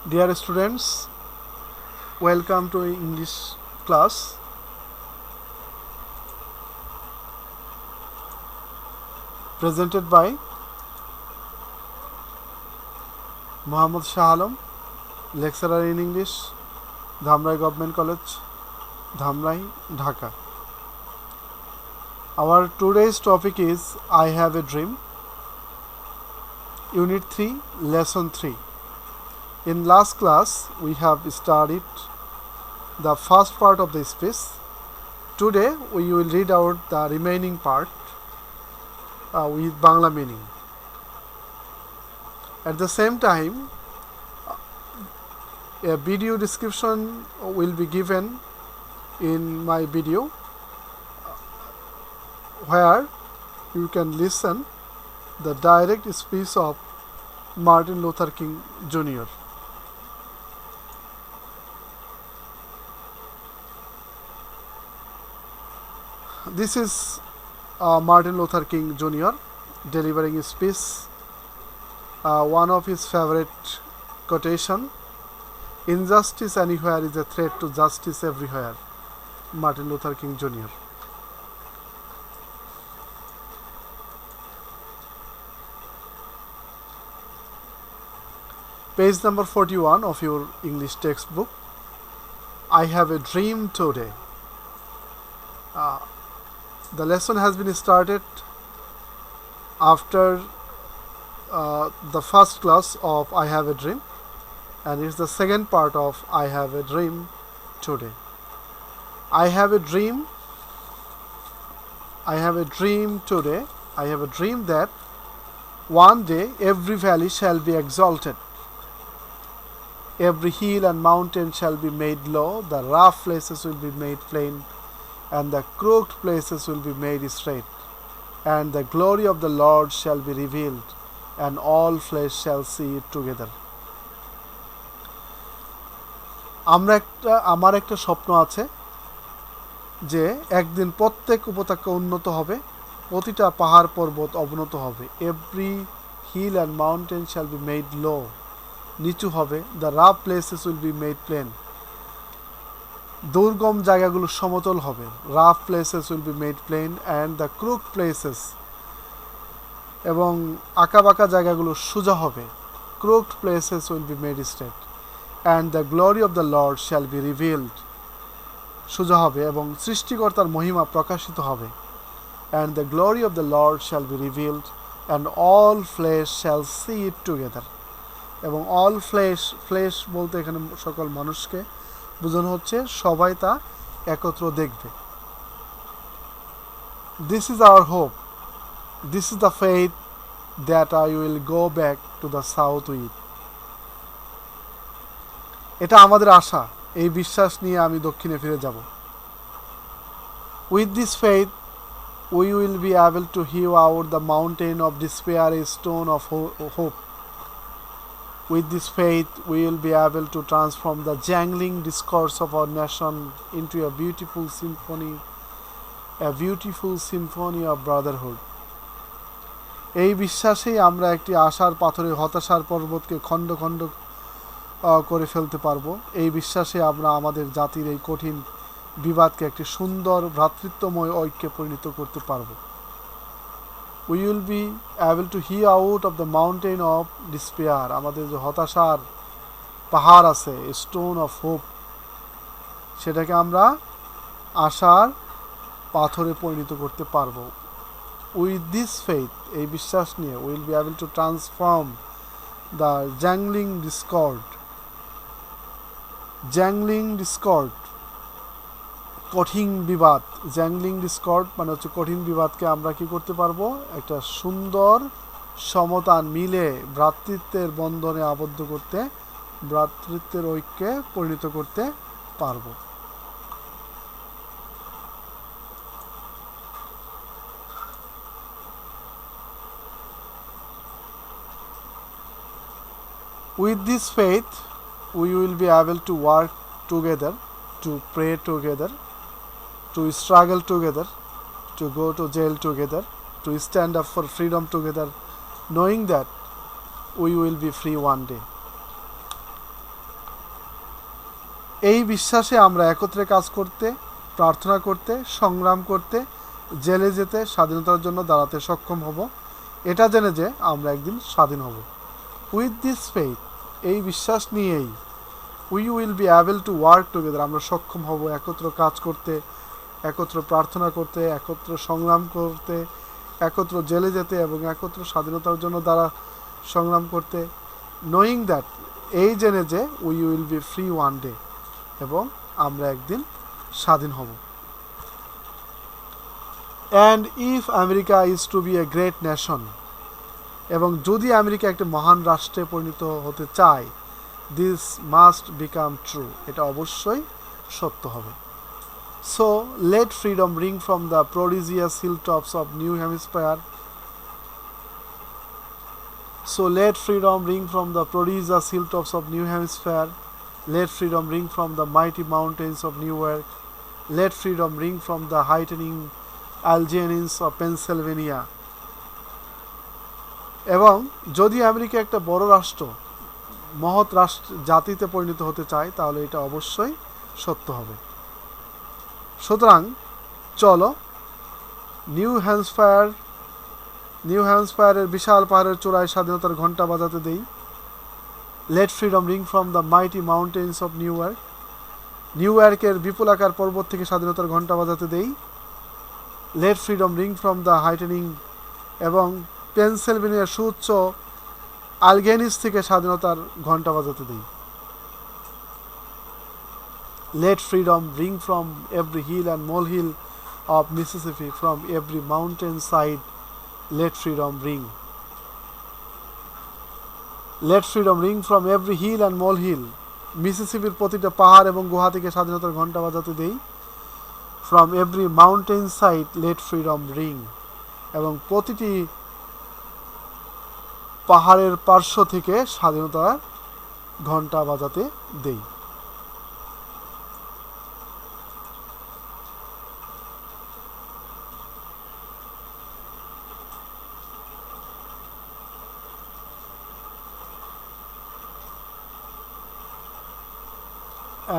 Dear students, welcome to English class. Presented by Muhammad Shah Alam, lecturer in English, Dhamrai Government College, Dhamrai, Dhaka. Our today's topic is I Have a Dream, Unit 3, Lesson 3. In last class, we have studied the first part of the speech. Today, we will read out the remaining part with Bangla meaning. At the same time, a video description will be given in my video where you can listen the direct speech of Martin Luther King Jr. This is Martin Luther King Jr. delivering his speech. One of his favorite quotation: "Injustice anywhere is a threat to justice everywhere." Martin Luther King Jr. Page number 41 of your English textbook. I have a dream today. The lesson has been started after the first class of I Have a Dream, and it's the second part of I Have a Dream today. I have a dream. I have a dream today. I have a dream that one day every valley shall be exalted. Every hill and mountain shall be made low. The rough places will be made plain, and the crooked places will be made straight. And the glory of the Lord shall be revealed, and all flesh shall see it together. আমার একটা স্বপ্ন আছে যে একদিন প্রত্যেক উপত্যকা উন্নত হবে, প্রতিটা পাহাড় পর্বত অবনত হবে। Every hill and mountain shall be made low, নিচু হবে। The rough places will be made plain, দুর্গম জায়গাগুলো সমতল হবে। Rough places will be made plain and the crook places, এবং আঁকাবাঁকা জায়গাগুলো সোজা হবে। Crooked places will be made straight and the glory of the Lord shall be revealed, সোজা হবে এবং সৃষ্টিকর্তার মহিমা প্রকাশিত হবে। And the glory of the Lord shall be revealed and all flesh shall see it together. এবং all flesh বলতে এখানে সকল মানুষকে বোঝানো হচ্ছে, সবাই তা একত্র দেখবে। This is our hope, this is the faith that I will go back to the south with. এটা আমাদের আশা, এই বিশ্বাস নিয়ে আমি দক্ষিণে ফিরে যাব। With this faith we will be able to hew out the mountain of despair a stone of hope. With this faith, we will be able to transform the jangling discourse of our nation into a beautiful symphony of brotherhood. এই বিশ্বাসেই আমরা একটি আশার পাথরে হতাশার পর্বতকে খণ্ড খণ্ড করে ফেলতে পারবো। এই বিশ্বাসে আমরা আমাদের জাতির এই কঠিন বিবাদকে একটি সুন্দর ভ্রাতৃত্বময় ঐক্যে পরিণত করতে পারবো। We will be able to hew out of the mountain of despair, আমাদের যে হতাশার পাহাড় আছে, স্টোন অফ হোপ, সেটাকে আমরা আশার পাথরে পরিণত করতে পারবো। উইথ দিস ফেইথ, এই বিশ্বাস নিয়ে, will be able to transform the jangling discord, কঠিন বিবাদ। জ্যাংলিং ডিসকর্ড মানে হচ্ছে কঠিন বিবাদকে আমরা কি করতে পারবো, একটা সুন্দর সমতান মিলে ভ্রাতৃত্বের বন্ধনে আবদ্ধ করতে, ভ্রাতৃত্বের ঐক্যে পরিণত করতে পারবো। With this faith, we will be able to work together, to pray together, to struggle together, to go to jail together, to stand up for freedom together, knowing that we will be free one day. এই বিশ্বাসে আমরা একত্রে কাজ করতে, প্রার্থনা করতে, সংগ্রাম করতে, জেলে যেতে, স্বাধীনতার জন্য দাঁড়াতে সক্ষম হব, এটা জেনে যে আমরা একদিন স্বাধীন হব। উইথ দিস ফেইথ, এই বিশ্বাস নিয়েই, we will be able to work together, আমরা সক্ষম হব একত্র কাজ করতে, একত্র প্রার্থনা করতে, একত্র সংগ্রাম করতে, একত্র জেলে যেতে এবং একত্র স্বাধীনতার জন্য দ্বারা সংগ্রাম করতে, নোয়িং দ্যাট, এই জেনে যে we will be free one day, এবং আমরা একদিন স্বাধীন হব। And if America is to be a great nation, এবং যদি আমেরিকা একটি মহান রাষ্ট্রে পরিণত হতে চায়, দিস মাস্ট বিকাম ট্রু, এটা অবশ্যই সত্য হবে। So let freedom ring from the prodigious hill tops of new hemisphere, so let freedom ring from the prodigious hilltops of New Hampshire, let freedom ring from the mighty mountains of Newark, let freedom ring from the heightening Alleghenies of Pennsylvania. এবং যদি America একটা বড় রাষ্ট্র, মহৎ রাষ্ট্র জাতিতে পরিণত হতে চায়, তাহলে এটা অবশ্যই সত্য হবে। সুতরাং চলো নিউ হ্যাম্পশায়ারের বিশাল পাহাড়ের চূড়ায় স্বাধীনতার ঘণ্টা বাজাতে দেই। Let freedom ring from the mighty mountains of নিউইয়র্কের বিপুলাকার পর্বত থেকে স্বাধীনতার ঘণ্টা বাজাতে দেই। Let freedom ring from the heightening, এবং পেনসিলভেনিয়ার সুউচ্চ আলগেনিস থেকে স্বাধীনতার ঘণ্টা বাজাতে দেই। Let freedom ring from every hill and molehill of Mississippi, from every mountain side let freedom ring. Let freedom ring from every hill and molehill, মিসিসিপির প্রতিটা পাহাড় এবং গুহা থেকে স্বাধীনতার ঘণ্টা বাজাতে দেই। From every mountain side let freedom ring, এবং প্রতিটি পাহাড়ের পার্শ্ব থেকে স্বাধীনতার ঘণ্টা বাজাতে দেই।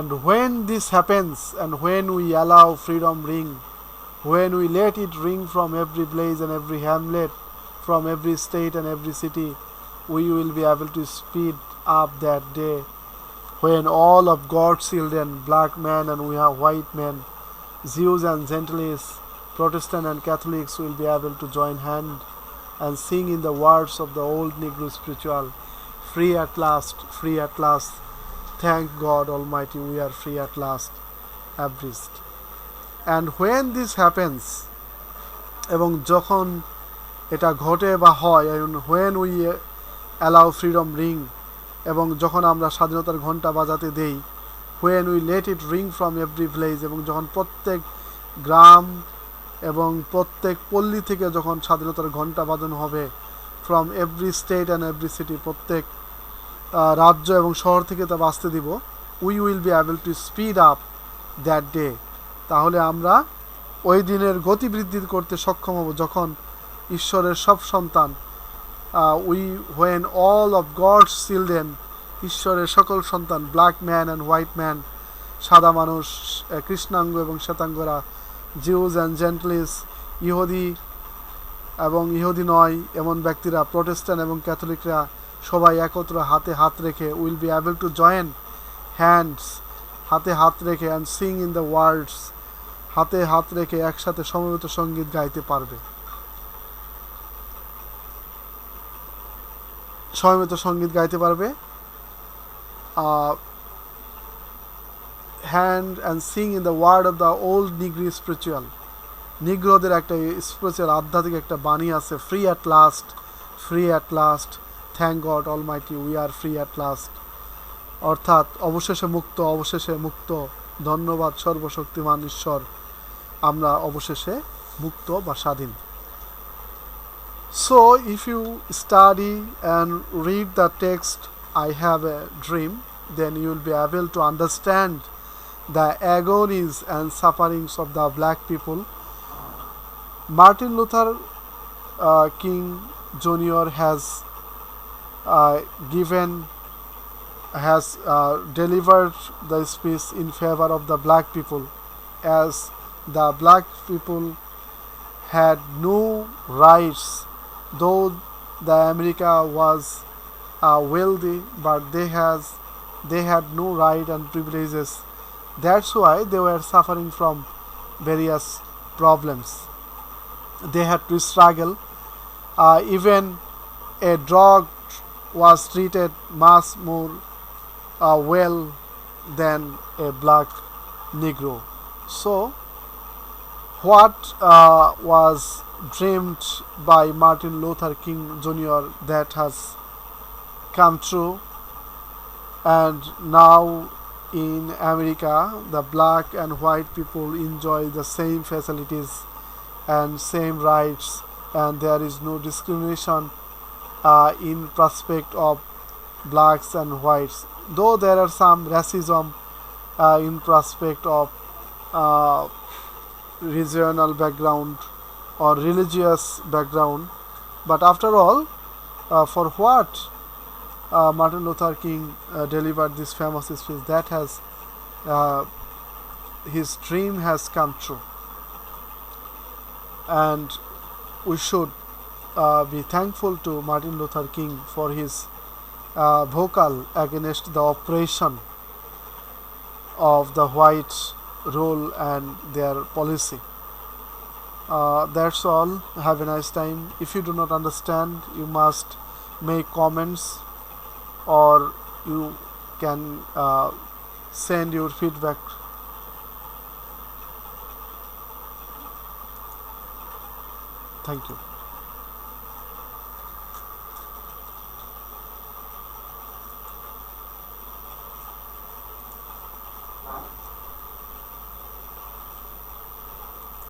And when this happens, and when we allow freedom ring, when we let it ring from every place and every hamlet, from every state and every city, we will be able to speed up that day when all of God's children, black men and white men, Jews and Gentiles, Protestant and Catholics, will be able to join hand and sing in the words of the old Negro spiritual, free at last, free at last. Thank God Almighty, we are free at last, abridged. And when this happens, এবং যখন এটা ঘটে বা হয়, when we allow freedom ring, এবং যখন আমরা স্বাধীনতার ঘণ্টা বাজাতে দেই, when we let it ring from every place, এবং যখন প্রত্যেক গ্রাম এবং প্রত্যেক পল্লী থেকে যখন স্বাধীনতার ঘণ্টা বাজানো হবে, from every state and every city, প্রত্যেক রাজ্য এবং শহর থেকে তা বাঁচতে দিব, we will be able to speed up that day, তাহলে আমরা ওই দিনের গতি বৃদ্ধি করতে সক্ষম হব, যখন ঈশ্বরের সব সন্তান, when all of God's children, ঈশ্বরের সকল সন্তান, black man and white man, সাদা মানুষ, কৃষ্ণাঙ্গ এবং শ্বেতাঙ্গরা, জিউজ অ্যান্ড জেন্টলিস, ইহুদি এবং ইহুদি নয় এমন ব্যক্তিরা, প্রটেস্ট্যান্ট এবং ক্যাথলিকরা, সবাই একত্র হাতে হাত রেখে, will be able to join hands, হাতে হাত রেখে, and sing in the words, হাতে হাত রেখে একসাথে সমবেত সঙ্গীত গাইতে পারবে, সমবেত সঙ্গীত গাইতে পারবে। Hand and sing in the word of the old Negro spiritual, নিগ্রোদের একটা স্পিরিচুয়াল আধ্যাত্মিক একটা বাণী আছে, free at last, free at last, thank God Almighty, we are free at last, অর্থাৎ অবশেষে মুক্ত, অবশেষে মুক্ত, ধন্যবাদ সর্বশক্তিমান ঈশ্বর, আমরা অবশেষে মুক্ত বা স্বাধীন। So if you study and read the text I have a dream, then you will be able to understand the agonies and sufferings of the black people. Martin Luther King Jr. has given has delivered the speech in favor of the black people, as the black people had no rights, though the America was wealthy, but they had no right and privileges. That's why they were suffering from various problems. They had to struggle. Even a dog was treated much more well than a black Negro. So, what was dreamed by Martin Luther King Jr. that has come true, and now in America, the black and white people enjoy the same facilities and same rights, and there is no discrimination in prospect of blacks and whites. Though there are some racism in prospect of uh, regional background or religious background, but after all, for what Martin Luther King delivered this famous speech, that has his dream has come true, and we should be thankful to Martin Luther King for his vocal against the oppression of the white rule and their policy. That's all. Have a nice time. If you do not understand, you must make comments, or you can send your feedback. Thank you.